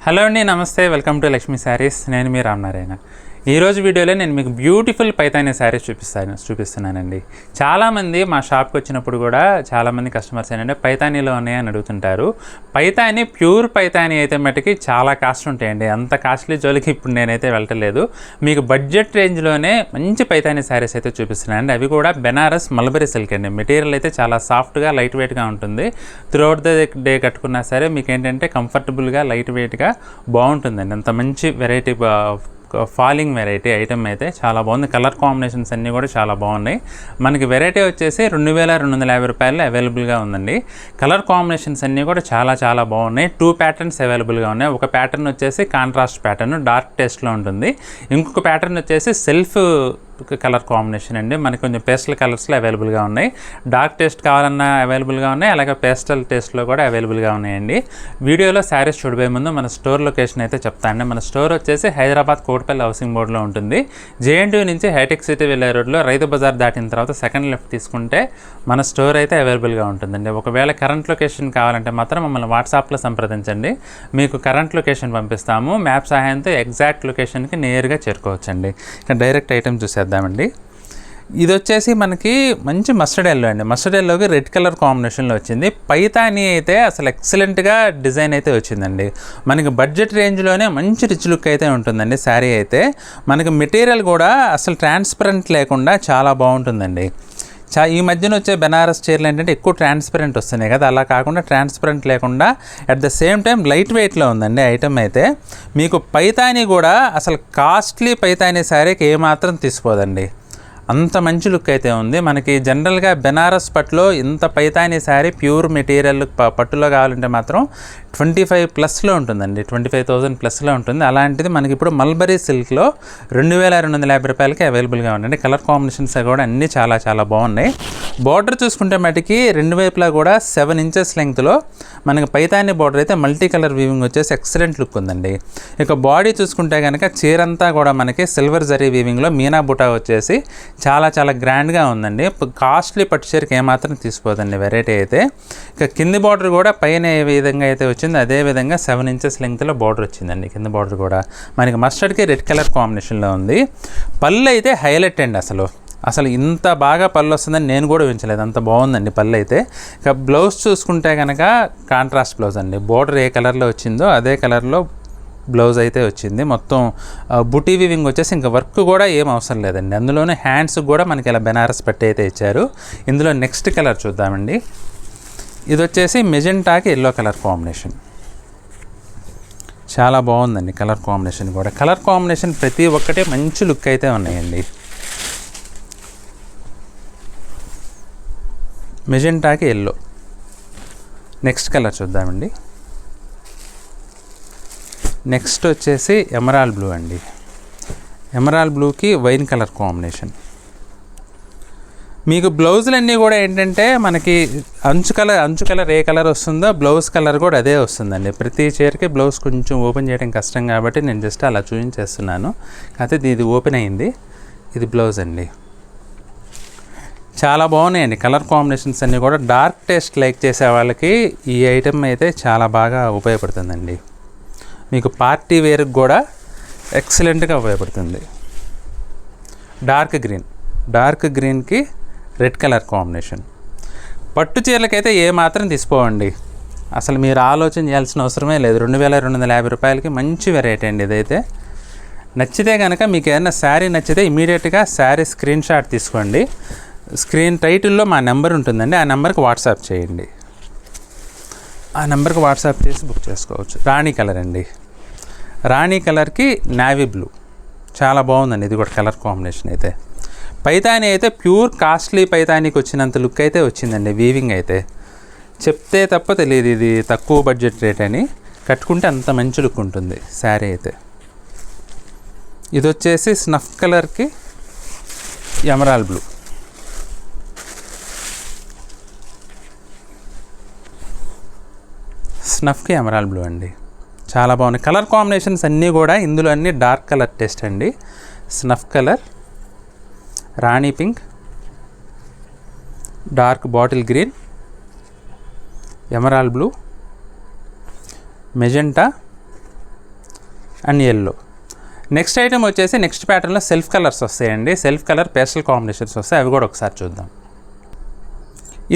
Hello అండి, నమస్తే. Welcome to Lakshmi saris. నేను మీ రామనారాయణ. ఈరోజు వీడియోలో నేను మీకు బ్యూటిఫుల్ పైతానీ శారీస్ చూపిస్తున్నానండి. చాలామంది మా షాప్కి వచ్చినప్పుడు కూడా చాలామంది కస్టమర్స్ ఏంటంటే పైతానీలో ఉన్నాయని అడుగుతుంటారు. పైతానీ ప్యూర్ పైతానీ అయితే మటుకి చాలా కాస్ట్ ఉంటాయండి. అంత కాస్ట్లీ జోలికి ఇప్పుడు నేనైతే వెళ్ళట్లేదు. మీకు బడ్జెట్ రేంజ్లోనే మంచి పైతానీ శారీస్ అయితే చూపిస్తున్నానండి. అవి కూడా బెనారస్ మల్బరీ సిల్క్ అండి. మెటీరియల్ అయితే చాలా సాఫ్ట్గా లైట్ వెయిట్గా ఉంటుంది. త్రూఅవుట్ ద డే కట్టుకున్నా సరే మీకు ఏంటంటే కంఫర్టబుల్గా లైట్ వెయిట్గా బాగుంటుందండి. అంత మంచి వెరైటీ ఫాలింగ్ వెరైటీ ఐటమ్ అయితే చాలా బాగుంది. కలర్ కాంబినేషన్స్ అన్నీ కూడా చాలా బాగున్నాయి. మనకి వెరైటీ వచ్చేసి 2250 రూపాయలు అవైలబుల్గా ఉందండి. కలర్ కాంబినేషన్స్ అన్నీ కూడా చాలా బాగున్నాయి. 2 ప్యాటర్న్స్ అవైలబుల్గా ఉన్నాయి. ఒక ప్యాటర్న్ వచ్చేసి కాంట్రాస్ట్ ప్యాటర్న్ డార్క్ టేస్ట్లో ఉంటుంది. ఇంకొక ప్యాటర్న్ వచ్చేసి సెల్ఫ్ కలర్ కాంబినేషన్ అండి. మనకి కొంచెం పేస్టల్ కలర్స్లో అవైలబుల్గా ఉన్నాయి. డార్క్ టేస్ట్ కావాలన్నా అవైలబుల్గా ఉన్నాయి, అలాగే పేస్టల్ టేస్ట్లో కూడా అవైలబుల్గా ఉన్నాయండి. వీడియోలో శారీస్ చూడబోయే ముందు మన స్టోర్ లొకేషన్ అయితే చెప్తానండి. మన స్టోర్ వచ్చేసి హైదరాబాద్ కోట్పల్లి హౌసింగ్ బోర్డులో ఉంటుంది. జేఎన్టీయూ నుంచి హైటెక్ సిటీ వెళ్ళే రోడ్లో రైతు బజార్ దాటిన తర్వాత సెకండ్ లెఫ్ట్ తీసుకుంటే మన స్టోర్ అయితే అవైలబుల్గా ఉంటుందండి. ఒకవేళ కరెంట్ లొకేషన్ కావాలంటే మాత్రం మమ్మల్ని వాట్సాప్లో సంప్రదించండి. మీకు కరెంట్ లొకేషన్ పంపిస్తాము. మ్యాప్ సహాయంతో ఎగ్జాక్ట్ లొకేషన్కి నేరుగా చేరుకోవచ్చండి. ఇక డైరెక్ట్ ఐటమ్ చూసేద్దామండి. ఇది వచ్చేసి మనకి మంచి మస్టర్డ్ ఎల్లో అండి. మస్టర్డ్ ఎల్లోకి రెడ్ కలర్ కాంబినేషన్లో వచ్చింది. పైతానీ అయితే అసలు ఎక్సలెంట్గా డిజైన్ అయితే వచ్చిందండి. మనకి బడ్జెట్ రేంజ్లోనే మంచి రిచ్ లుక్ అయితే ఉంటుందండి. శారీ అయితే మనకి మెటీరియల్ కూడా అసలు ట్రాన్స్పరెంట్ లేకుండా చాలా బాగుంటుందండి. ఈ మధ్యన వచ్చే బెనారస్ చీరలు ఏంటంటే ఎక్కువ ట్రాన్స్పరెంట్ వస్తున్నాయి కదా, అలా కాకుండా ట్రాన్స్పరెంట్ లేకుండా at the same time light వెయిట్లో ఉందండి ఐటమ్ అయితే. మీకు పైతానీ కూడా అసలు కాస్ట్లీ పైతానీ శారీకి ఏమాత్రం తీసిపోదండి. అంత మంచి లుక్ అయితే ఉంది. మనకి జనరల్గా బెనారస్ పట్టులో ఇంత పైతానీ శారీ ప్యూర్ మెటీరియల్ పట్టులో కావాలంటే మాత్రం 25+ ఉంటుందండి. 25,000+ ఉంటుంది. అలాంటిది మనకి ఇప్పుడు మల్బరీ సిల్క్లో 2250 రూపాయలకి అవైలబుల్గా ఉందండి. కలర్ కాంబినేషన్స్ కూడా అన్నీ చాలా బాగున్నాయి. బార్డర్ చూసుకుంటే మటుకి రెండు వైపులా కూడా 7 ఇంచెస్ లెంగ్త్లో మనకి పైతానీ బార్డర్ అయితే మల్టీ కలర్ వీవింగ్ వచ్చేసి ఎక్సలెంట్ లుక్ ఉందండి. ఇక బాడీ చూసుకుంటే కనుక చీరంతా కూడా మనకి సిల్వర్ జరీ వీవింగ్లో మీనా బుటా వచ్చేసి చాలా గ్రాండ్గా ఉందండి. కాస్ట్లీ పట్టు చీరకి ఏమాత్రం తీసిపోదండి వెరైటీ అయితే. ఇక కింది బార్డర్ కూడా పైన ఏ విధంగా అయితే వచ్చిందో అదే విధంగా 7 ఇంచెస్ లెంగ్త్లో బార్డర్ వచ్చిందండి. కింద బార్డర్ కూడా మనకి మస్టర్డ్కి రెడ్ కలర్ కాంబినేషన్లో ఉంది. పళ్ళు అయితే హైలైట్ అండి. అసలు ఇంత బాగా పళ్ళు వస్తుందని నేను కూడా ఊహించలేదు. అంత బాగుందండి పళ్ళు అయితే. ఇక బ్లౌజ్ చూసుకుంటే కనుక కాంట్రాస్ట్ బ్లౌజ్ అండి. బార్డర్ ఏ కలర్లో వచ్చిందో అదే కలర్లో బ్లౌజ్ అయితే వచ్చింది. మొత్తం బుటీ వీవింగ్ వచ్చేసి ఇంకా వర్క్ కూడా ఏం అవసరం లేదండి. అందులోనే హ్యాండ్స్ కూడా మనకి ఇలా బెనారస్ పట్టి అయితే ఇచ్చారు. ఇందులో నెక్స్ట్ కలర్ చూద్దామండి. ఇది వచ్చేసి మెజెంటాకి ఎల్లో కలర్ కాంబినేషన్. చాలా బాగుందండి కలర్ కాంబినేషన్ కూడా. కలర్ కాంబినేషన్ ప్రతి ఒక్కటే మంచి లుక్ అయితే ఉన్నాయండి. మెజెంటాకి ఎల్లో. నెక్స్ట్ కలర్ చూద్దామండి. నెక్స్ట్ వచ్చేసి ఎమరాల్డ్ బ్లూ అండి. ఎమరాల్డ్ బ్లూకి వైన్ కలర్ కాంబినేషన్. మీకు బ్లౌజులన్నీ కూడా ఏంటంటే మనకి అంచు కలర్ ఏ కలర్ వస్తుందో బ్లౌజ్ కలర్ కూడా అదే వస్తుందండి. ప్రతి చీరకి బ్లౌజ్ కొంచెం ఓపెన్ చేయడం కష్టం కాబట్టి నేను జస్ట్ అలా చూపించేస్తున్నాను. కాకపోతే ఇది ఓపెన్ అయింది. ఇది బ్లౌజ్ అండి. చాలా బాగున్నాయండి కలర్ కాంబినేషన్స్ అన్నీ కూడా. డార్క్ టేస్ట్ లైక్ చేసే వాళ్ళకి ఈ ఐటమ్ అయితే చాలా బాగా ఉపయోగపడుతుందండి. మీకు పార్టీ వేర్కి కూడా ఎక్సలెంట్గా ఉపయోగపడుతుంది. డార్క్ గ్రీన్కి రెడ్ కలర్ కాంబినేషన్. పట్టు చీరలకైతే ఏమాత్రం తీసుకోవండి. అసలు మీరు ఆలోచన చేయాల్సిన అవసరమే లేదు. 2250 రూపాయలకి మంచి వెరైటీ అండి ఇదైతే. నచ్చితే కనుక మీకు ఏదైనా శారీ నచ్చితే ఇమీడియట్గా శారీ స్క్రీన్ షాట్ తీసుకోండి. స్క్రీన్ టైటిల్లో మా నెంబర్ ఉంటుందండి. ఆ నెంబర్కి వాట్సాప్ చేయండి. ఆ నెంబర్కి వాట్సాప్ చేసి బుక్ చేసుకోవచ్చు. రాణి కలర్ అండి. రాణి కలర్కి నావీ బ్లూ. చాలా బాగుందండి ఇది కూడా కలర్ కాంబినేషన్ అయితే. పైతానీ అయితే ప్యూర్ కాస్ట్లీ పైతానీకి వచ్చినంత లుక్ అయితే వచ్చిందండి. వీవింగ్ అయితే చెప్తే తప్ప తెలియదు ఇది తక్కువ బడ్జెట్ రేట్ అని. కట్టుకుంటే అంత మంచి లుక్ ఉంటుంది శారీ అయితే. ఇది వచ్చేసి స్నఫ్ కలర్కి ఎమరాల్డ్ బ్లూ. స్నఫ్కి ఎమరాల్డ్ బ్లూ అండి. చాలా బాగున్నాయి కలర్ కాంబినేషన్స్ అన్నీ కూడా. ఇందులో అన్నీ డార్క్ కలర్ టెస్ట్ అండి. Snuff colour, Rani pink, dark bottle green, emerald blue, magenta, and yellow. Next item వచ్చేసి నెక్స్ట్ ప్యాటర్న్లో సెల్ఫ్ కలర్స్ వస్తాయండి. సెల్ఫ్ కలర్ పేస్టల్ కాంబినేషన్స్ వస్తాయి, అవి కూడా ఒకసారి చూద్దాం.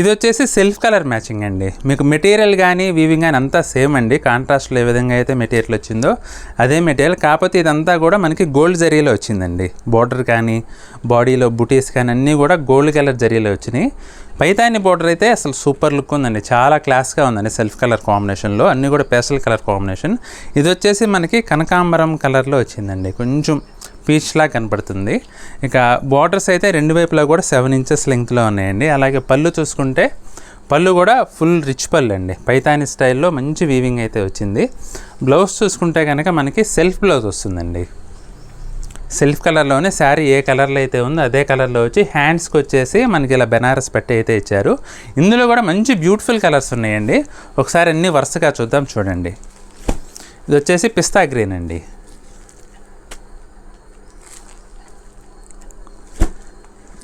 ఇది వచ్చేసి సెల్ఫ్ కలర్ మ్యాచింగ్ అండి. మీకు మెటీరియల్ కానీ వీవింగ్ కానీ అంతా సేమ్ అండి. కాంట్రాస్ట్లో ఏ విధంగా అయితే మెటీరియల్ వచ్చిందో అదే మెటీరియల్, కాకపోతే ఇదంతా కూడా మనకి గోల్డ్ జరీలో వచ్చిందండి. బోర్డర్ కానీ బాడీలో బుటీస్ కానీ అన్నీ కూడా గోల్డ్ కలర్ జరీలో వచ్చినాయి. పైతాని బోర్డర్ అయితే అసలు సూపర్ లుక్ ఉందండి, చాలా క్లాస్గా ఉందండి. సెల్ఫ్ కలర్ కాంబినేషన్లో అన్నీ కూడా పేస్టల్ కలర్ కాంబినేషన్. ఇది వచ్చేసి మనకి కనకాంబరం కలర్లో వచ్చిందండి, కొంచెం పీచ్లా కనపడుతుంది. ఇక బార్డర్స్ అయితే రెండు వైపులా కూడా 7 ఇంచెస్ లెంగ్త్లో ఉన్నాయండి. అలాగే పళ్ళు చూసుకుంటే పళ్ళు కూడా ఫుల్ రిచ్ పళ్ళు అండి, పైతాని స్టైల్లో మంచి వీవింగ్ అయితే వచ్చింది. బ్లౌజ్ చూసుకుంటే కనుక మనకి సెల్ఫ్ బ్లౌజ్ వస్తుందండి. సెల్ఫ్ కలర్లోనే శారీ ఏ కలర్లో అయితే ఉందో అదే కలర్లో వచ్చి హ్యాండ్స్కి వచ్చేసి మనకి ఇలా బెనారస్ పెట్టి అయితే ఇచ్చారు. ఇందులో కూడా మంచి బ్యూటిఫుల్ కలర్స్ ఉన్నాయండి. ఒకసారి అన్నీ వరుసగా చూద్దాం, చూడండి. ఇది వచ్చేసి పిస్తా గ్రీన్ అండి.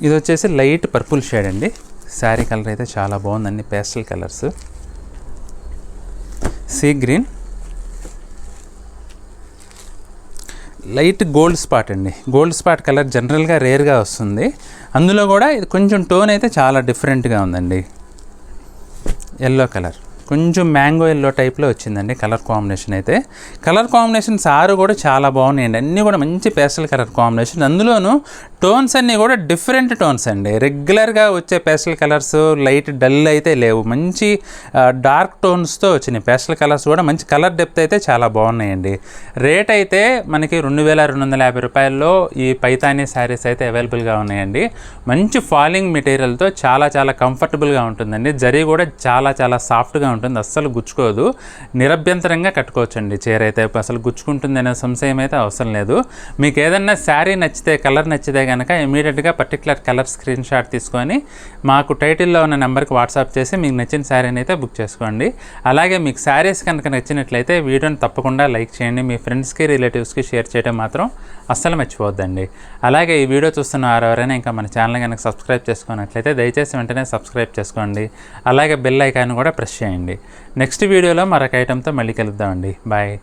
ఇది వచ్చేసి లైట్ పర్పుల్ షేడ్ అండి. శారీ కలర్ అయితే చాలా బాగుందండి, pastel colours. Sea green, light gold spot అండి. గోల్డ్ స్పాట్ కలర్ జనరల్గా రేర్గా వస్తుంది, అందులో కూడా ఇది కొంచెం టోన్ అయితే చాలా డిఫరెంట్గా ఉందండి. ఎల్లో కలర్, కొంచెం మ్యాంగో ఎల్లో టైప్లో వచ్చిందండి కలర్ కాంబినేషన్ అయితే. కలర్ కాంబినేషన్స్ ఆరు కూడా చాలా బాగున్నాయండి, అన్నీ కూడా మంచి పేస్టల్ కలర్ కాంబినేషన్. అందులోనూ టోన్స్ అన్నీ కూడా డిఫరెంట్ టోన్స్ అండి. రెగ్యులర్గా వచ్చే పేస్టల్ కలర్స్ లైట్ డల్ అయితే లేవు, మంచి డార్క్ టోన్స్తో వచ్చినాయి. పేస్టల్ కలర్స్ కూడా మంచి కలర్ డెప్త్ అయితే చాలా బాగున్నాయండి. రేట్ అయితే మనకి 2250 రూపాయల్లో ఈ పైతానీ శారీస్ అయితే అవైలబుల్గా ఉన్నాయండి. మంచి ఫాలింగ్ మెటీరియల్తో చాలా చాలా కంఫర్టబుల్గా ఉంటుందండి. జరీ కూడా చాలా చాలా సాఫ్ట్గా ఉంటుంది, అస్సలు గుచ్చుకోదు. నిరభ్యంతరంగా కట్టుకోవచ్చండి. చీర అయితే అసలు గుచ్చుకుంటుంది అనే సంశయం అయితే అవసరం లేదు. మీకు ఏదన్నా శారీ నచ్చితే, కలర్ నచ్చితే కనుక ఇమీడియట్గా పర్టికులర్ కలర్ స్క్రీన్ షాట్ తీసుకొని మాకు టైటిల్లో ఉన్న నెంబర్కి వాట్సాప్ చేసి మీకు నచ్చిన శారీని అయితే బుక్ చేసుకోండి. అలాగే మీకు శారీస్ కనుక నచ్చినట్లయితే వీడియోని తప్పకుండా లైక్ చేయండి. మీ ఫ్రెండ్స్కి రిలేటివ్స్కి షేర్ చేయడం మాత్రం అస్సలు మర్చిపోవద్దండి. అలాగే ఈ వీడియో చూస్తున్న ఎవరైనా ఇంకా మన ఛానల్ కనుక సబ్స్క్రైబ్ చేసుకున్నట్లయితే దయచేసి వెంటనే సబ్స్క్రైబ్ చేసుకోండి. అలాగే బెల్ ఐకాన్ కూడా ప్రెస్ చేయండి. నెక్స్ట్ వీడియోలో మరొక ఐటెంతో మళ్ళీ కలుద్దామండి. బాయ్.